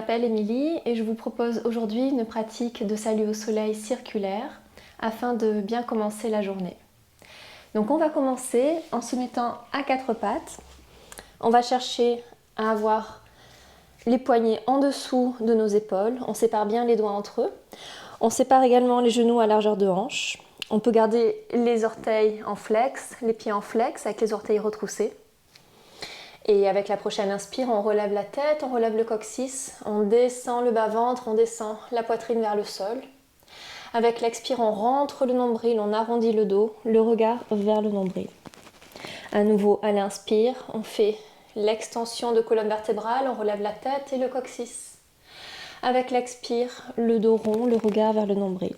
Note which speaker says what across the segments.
Speaker 1: m'appelle Émilie et je vous propose aujourd'hui une pratique de salut au soleil circulaire afin de bien commencer la journée. Donc on va commencer en se mettant à quatre pattes. On va chercher à avoir les poignets en dessous de nos épaules. On sépare bien les doigts entre eux. On sépare également les genoux à largeur de hanche. On peut garder les orteils en flex, les pieds en flex avec les orteils retroussés. Et avec la prochaine inspire, on relève la tête, on relève le coccyx, on descend le bas-ventre, on descend la poitrine vers le sol. Avec l'expire, on rentre le nombril, on arrondit le dos, le regard vers le nombril. À nouveau, à l'inspire, on fait l'extension de colonne vertébrale, on relève la tête et le coccyx. Avec l'expire, le dos rond, le regard vers le nombril.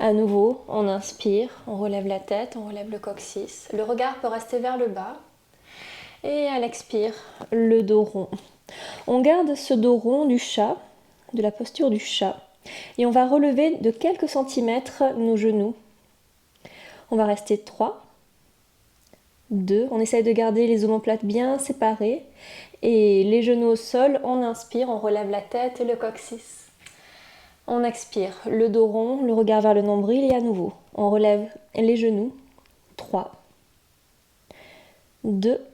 Speaker 1: À nouveau, on inspire, on relève la tête, on relève le coccyx. Le regard peut rester vers le bas. Et à l'expire, le dos rond. On garde ce dos rond du chat, de la posture du chat. Et on va relever de quelques centimètres nos genoux. On va rester 3, 2. On essaye de garder les omoplates bien séparés. Et les genoux au sol, on inspire, on relève la tête et le coccyx. On expire, le dos rond, le regard vers le nombril et à nouveau. On relève les genoux. 3, 2.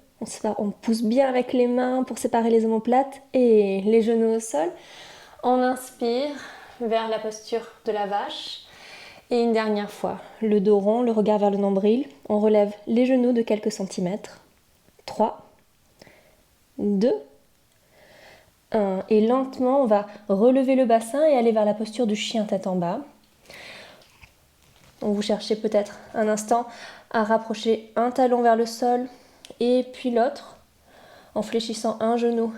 Speaker 1: On pousse bien avec les mains pour séparer les omoplates et les genoux au sol. On inspire vers la posture de la vache. Et une dernière fois, le dos rond, le regard vers le nombril. On relève les genoux de quelques centimètres. 3, 2, 1. Et lentement, on va relever le bassin et aller vers la posture du chien tête en bas. Donc vous cherchez peut-être un instant à rapprocher un talon vers le sol et puis l'autre, en fléchissant un genou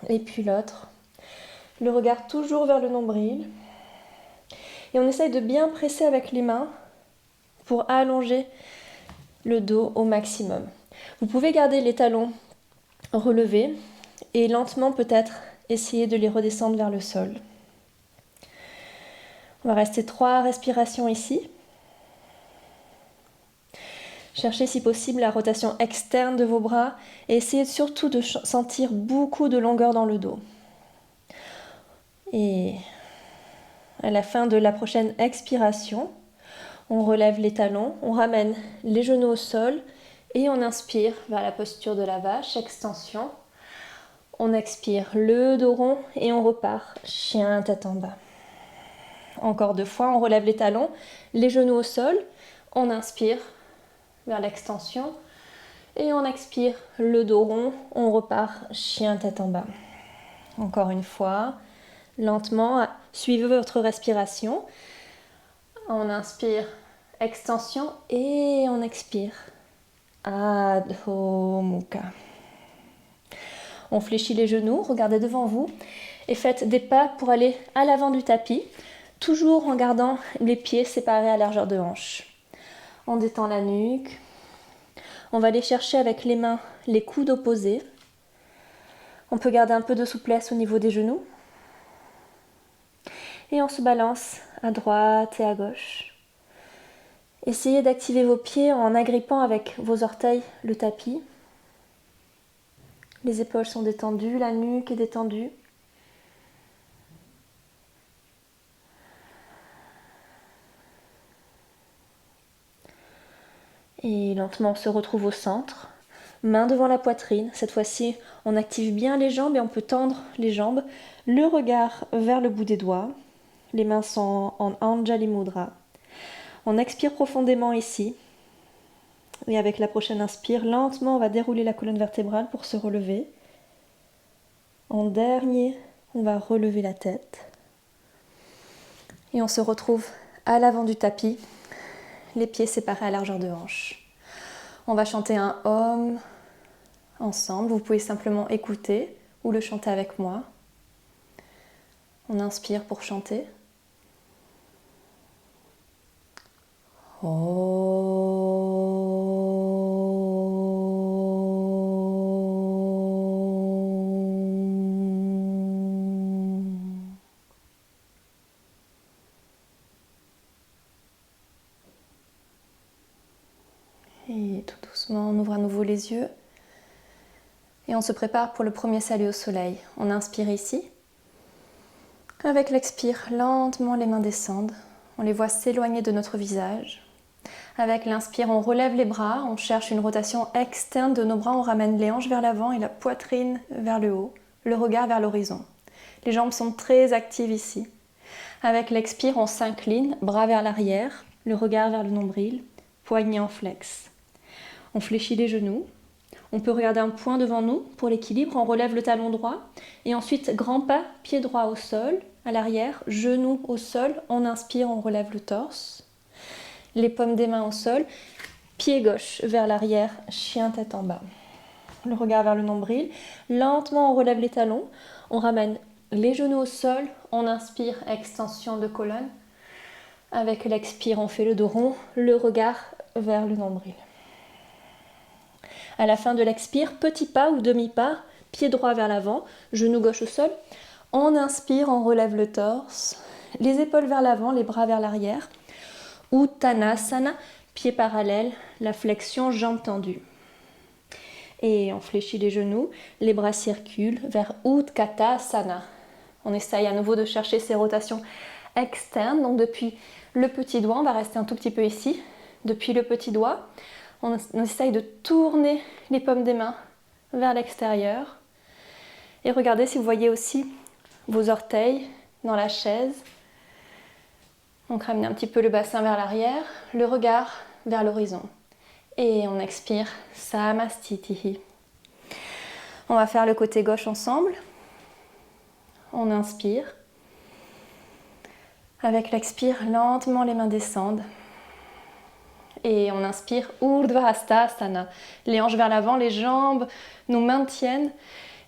Speaker 1: et puis l'autre. Le regard toujours vers le nombril. Et on essaye de bien presser avec les mains pour allonger le dos au maximum. Vous pouvez garder les talons relevés et lentement peut-être essayer de les redescendre vers le sol. On va rester 3 respirations ici. Cherchez si possible la rotation externe de vos bras et essayez surtout de sentir beaucoup de longueur dans le dos. Et à la fin de la prochaine expiration, on relève les talons, on ramène les genoux au sol et on inspire vers la posture de la vache, extension. On expire le dos rond et on repart, chien tête en bas. Encore 2 fois, on relève les talons, les genoux au sol, on inspire vers l'extension et on expire le dos rond, on repart, chien tête en bas. Encore une fois, lentement, suivez votre respiration. On inspire, extension et on expire. Adho Mukha. On fléchit les genoux, regardez devant vous et faites des pas pour aller à l'avant du tapis, toujours en gardant les pieds séparés à largeur de hanche. On détend la nuque. On va aller chercher avec les mains les coudes opposés. On peut garder un peu de souplesse au niveau des genoux. Et on se balance à droite et à gauche. Essayez d'activer vos pieds en agrippant avec vos orteils le tapis. Les épaules sont détendues, la nuque est détendue. Et lentement, on se retrouve au centre. Main devant la poitrine. Cette fois-ci, on active bien les jambes et on peut tendre les jambes. Le regard vers le bout des doigts. Les mains sont en Anjali Mudra. On expire profondément ici. Et avec la prochaine inspire, lentement, on va dérouler la colonne vertébrale pour se relever. En dernier, on va relever la tête. Et on se retrouve à l'avant du tapis, les pieds séparés à largeur de hanche. On va chanter un Om ensemble. Vous pouvez simplement écouter ou le chanter avec moi. On inspire pour chanter. Et tout doucement, on ouvre à nouveau les yeux. Et on se prépare pour le premier salut au soleil. On inspire ici. Avec l'expire, lentement les mains descendent. On les voit s'éloigner de notre visage. Avec l'inspire, on relève les bras, on cherche une rotation externe de nos bras, on ramène les hanches vers l'avant et la poitrine vers le haut, le regard vers l'horizon. Les jambes sont très actives ici. Avec l'expire, on s'incline, bras vers l'arrière, le regard vers le nombril, poignets en flex. On fléchit les genoux. On peut regarder un point devant nous pour l'équilibre, on relève le talon droit et ensuite grand pas, pied droit au sol, à l'arrière, genou au sol, on inspire, on relève le torse, les paumes des mains au sol, pied gauche vers l'arrière, chien tête en bas. Le regard vers le nombril, lentement on relève les talons, on ramène les genoux au sol, on inspire, extension de colonne, avec l'expire on fait le dos rond, le regard vers le nombril. À la fin de l'expire, petit pas ou demi-pas, pied droit vers l'avant, genou gauche au sol. On inspire, on relève le torse, les épaules vers l'avant, les bras vers l'arrière. Uttanasana, pieds parallèles, la flexion, jambes tendues. Et on fléchit les genoux, les bras circulent vers Utkatasana. On essaye à nouveau de chercher ces rotations externes. Donc depuis le petit doigt, on va rester un tout petit peu ici. Depuis le petit doigt, on essaye de tourner les paumes des mains vers l'extérieur. Et regardez si vous voyez aussi vos orteils dans la chaise. Donc ramenez un petit peu le bassin vers l'arrière, le regard vers l'horizon. Et on expire, Samastitihi. On va faire le côté gauche ensemble. On inspire. Avec l'expire, lentement les mains descendent. Et on inspire, Urdhva Hastasana. Les hanches vers l'avant, les jambes nous maintiennent.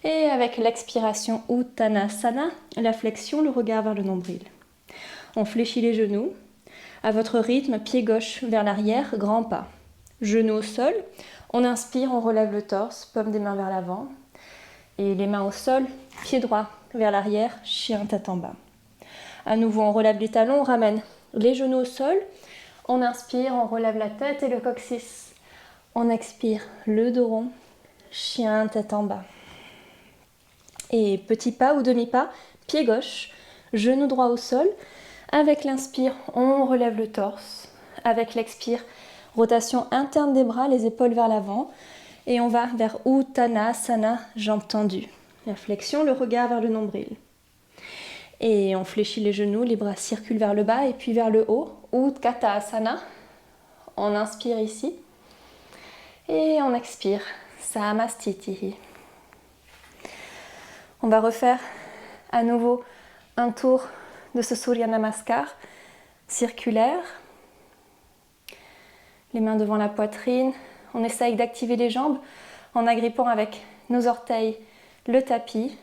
Speaker 1: Et avec l'expiration, Uttanasana, la flexion, le regard vers le nombril. On fléchit les genoux. À votre rythme, pied gauche vers l'arrière, grand pas. Genoux au sol. On inspire, on relève le torse, paume des mains vers l'avant. Et les mains au sol, pied droit vers l'arrière, chien tête en bas. À nouveau, on relève les talons, on ramène les genoux au sol. On inspire, on relève la tête et le coccyx. On expire, le dos rond, chien tête en bas. Et petit pas ou demi-pas, pied gauche, genou droit au sol. Avec l'inspire, on relève le torse. Avec l'expire, rotation interne des bras, les épaules vers l'avant. Et on va vers Uttanasana, jambes tendues. La flexion, le regard vers le nombril. Et on fléchit les genoux, les bras circulent vers le bas et puis vers le haut. Utkatasana. On inspire ici. Et on expire. Samastitihi. On va refaire à nouveau un tour de ce Surya Namaskar circulaire. Les mains devant la poitrine. On essaye d'activer les jambes en agrippant avec nos orteils le tapis.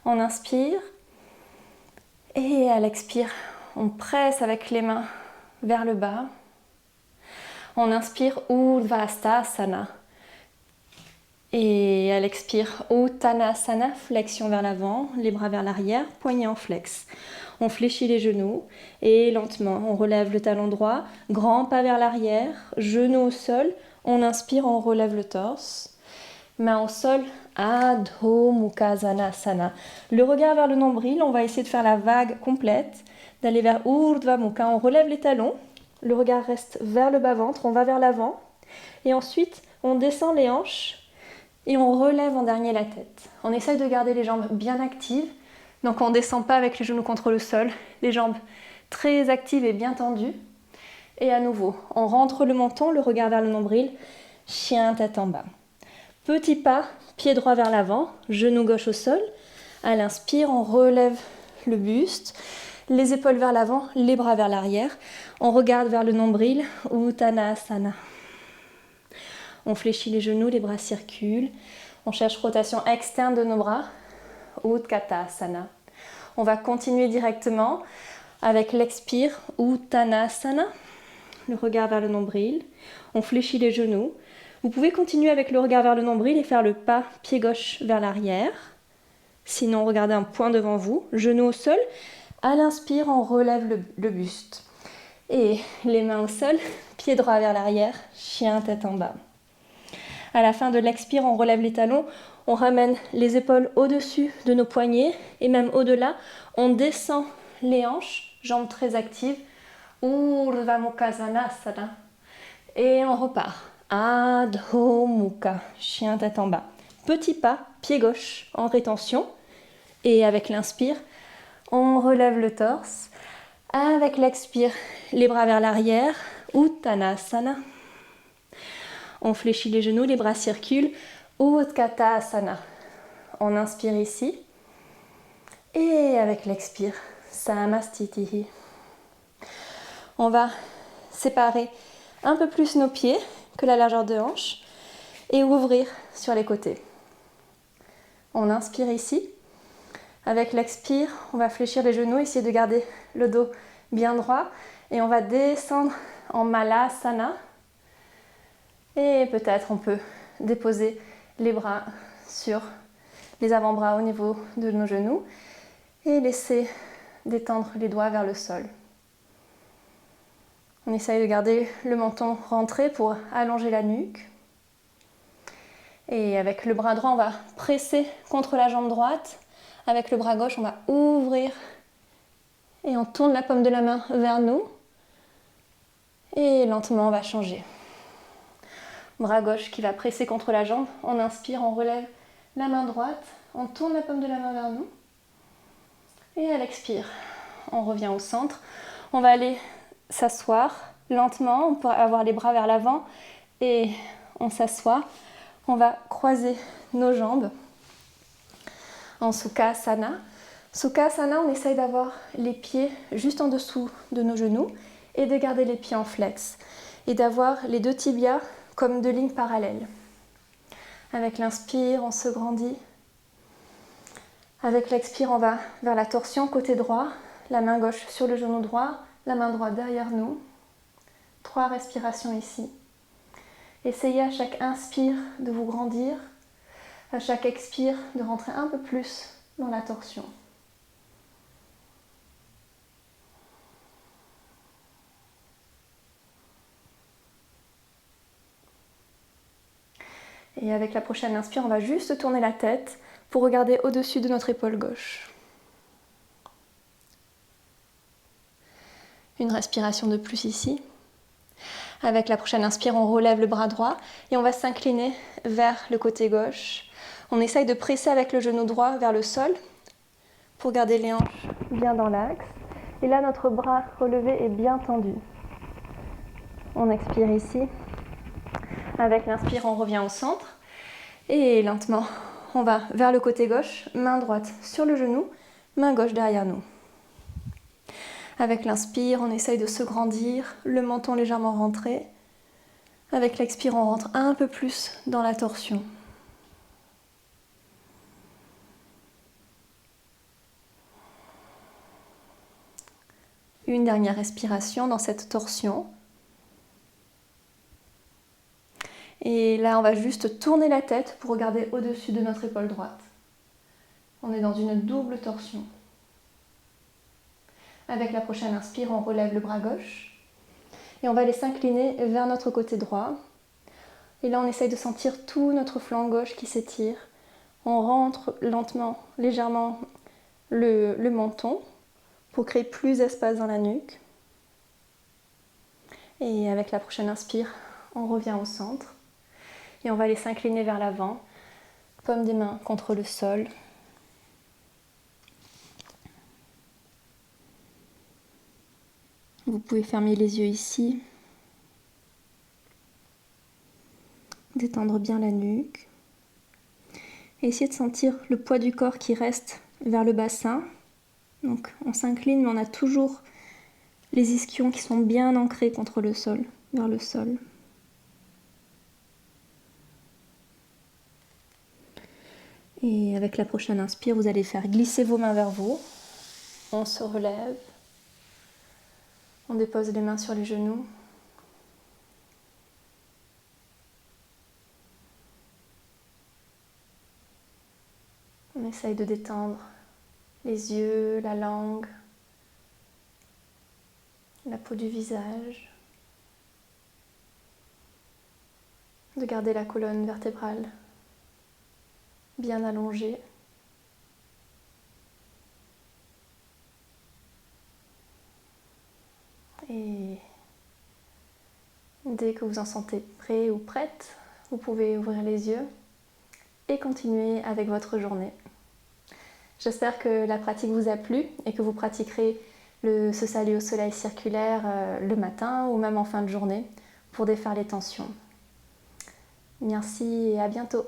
Speaker 1: On inspire. Et à l'expire, on presse avec les mains vers le bas. On inspire Urdhva Hastasana. Et à l'expire, Uttanasana, flexion vers l'avant, les bras vers l'arrière, poignets en flex. On fléchit les genoux et lentement, on relève le talon droit, grand pas vers l'arrière, genou au sol. On inspire, on relève le torse. Main au sol, Adho Mukha Svanasana. Le regard vers le nombril, on va essayer de faire la vague complète, d'aller vers Urdhva Mukha. On relève les talons, le regard reste vers le bas-ventre, on va vers l'avant. Et ensuite, on descend les hanches et on relève en dernier la tête. On essaye de garder les jambes bien actives, donc on ne descend pas avec les genoux contre le sol, les jambes très actives et bien tendues. Et à nouveau, on rentre le menton, le regard vers le nombril, chien tête en bas. Petit pas, pied droit vers l'avant, genou gauche au sol. À l'inspire, on relève le buste, les épaules vers l'avant, les bras vers l'arrière. On regarde vers le nombril, Uttanasana. On fléchit les genoux, les bras circulent. On cherche rotation externe de nos bras, Utkatasana. On va continuer directement avec l'expire, Uttanasana, le regard vers le nombril. On fléchit les genoux. Vous pouvez continuer avec le regard vers le nombril et faire le pas pied gauche vers l'arrière. Sinon, regardez un point devant vous, genou au sol. À l'inspire, on relève le buste. Et les mains au sol, pied droit vers l'arrière, chien tête en bas.
Speaker 2: À la fin de l'expire, on relève les talons, on ramène les épaules au-dessus de nos poignets et même au-delà. On descend les hanches, jambes très actives. Urdhva Mukha Svanasana. Et on repart. Adho Mukha, chien tête en bas. Petit pas, pied gauche en rétention. Et avec l'inspire, on relève le torse. Avec l'expire, les bras vers l'arrière. Uttanasana. On fléchit les genoux, les bras circulent. Utkatasana. On inspire ici. Et avec l'expire, Samastitihi. On va séparer un peu plus nos pieds que la largeur de hanche et ouvrir sur les côtés. On inspire ici. Avec l'expire, on va fléchir les genoux, essayer de garder le dos bien droit. Et on va descendre en Malasana. Et peut-être on peut déposer les bras sur les avant-bras au niveau de nos genoux et laisser détendre les doigts vers le sol. On essaye de garder le menton rentré pour allonger la nuque. Et avec le bras droit, on va presser contre la jambe droite. Avec le bras gauche, on va ouvrir et on tourne la paume de la main vers nous. Et lentement, on va changer. Bras gauche qui va presser contre la jambe. On inspire, on relève la main droite. On tourne la paume de la main vers nous. Et à l'expire, on revient au centre. On va aller s'asseoir lentement. On peut avoir les bras vers l'avant et on s'assoit. On va croiser nos jambes en Sukhasana. Sukhasana, on essaye d'avoir les pieds juste en dessous de nos genoux et de garder les pieds en flex. Et d'avoir les deux tibias comme deux lignes parallèles. Avec l'inspire, on se grandit. Avec l'expire, on va vers la torsion côté droit. La main gauche sur le genou droit, la main droite derrière nous. 3 respirations ici. Essayez à chaque inspire de vous grandir. À chaque expire, de rentrer un peu plus dans la torsion. Et avec la prochaine inspire, on va juste tourner la tête pour regarder au-dessus de notre épaule gauche. Une respiration de plus ici. Avec la prochaine inspire, on relève le bras droit et on va s'incliner vers le côté gauche. On essaye de presser avec le genou droit vers le sol pour garder les hanches bien dans l'axe. Et là, notre bras relevé est bien tendu. On expire ici. Avec l'inspire, on revient au centre. Et lentement, on va vers le côté gauche, main droite sur le genou, main gauche derrière nous. Avec l'inspire, on essaye de se grandir, le menton légèrement rentré. Avec l'expire, on rentre un peu plus dans la torsion. Une dernière respiration dans cette torsion. Et là, on va juste tourner la tête pour regarder au-dessus de notre épaule droite. On est dans une double torsion. Avec la prochaine inspire, on relève le bras gauche. Et on va aller s'incliner vers notre côté droit. Et là, on essaye de sentir tout notre flanc gauche qui s'étire. On rentre lentement, légèrement le menton pour créer plus d'espace dans la nuque. Et avec la prochaine inspire, on revient au centre. Et on va aller s'incliner vers l'avant, paume des mains contre le sol. Vous pouvez fermer les yeux ici. Détendre bien la nuque. Et essayez de sentir le poids du corps qui reste vers le bassin. Donc on s'incline, mais on a toujours les ischions qui sont bien ancrés contre le sol, vers le sol. Et avec la prochaine inspire, vous allez faire glisser vos mains vers vous. On se relève. On dépose les mains sur les genoux. On essaye de détendre les yeux, la langue, la peau du visage.
Speaker 1: de garder la colonne vertébrale bien allongée. Et dès que vous en sentez prêt ou prête, vous pouvez ouvrir les yeux et continuer avec votre journée. J'espère que la pratique vous a plu et que vous pratiquerez ce salut au soleil circulaire le matin ou même en fin de journée pour défaire les tensions. Merci et à bientôt.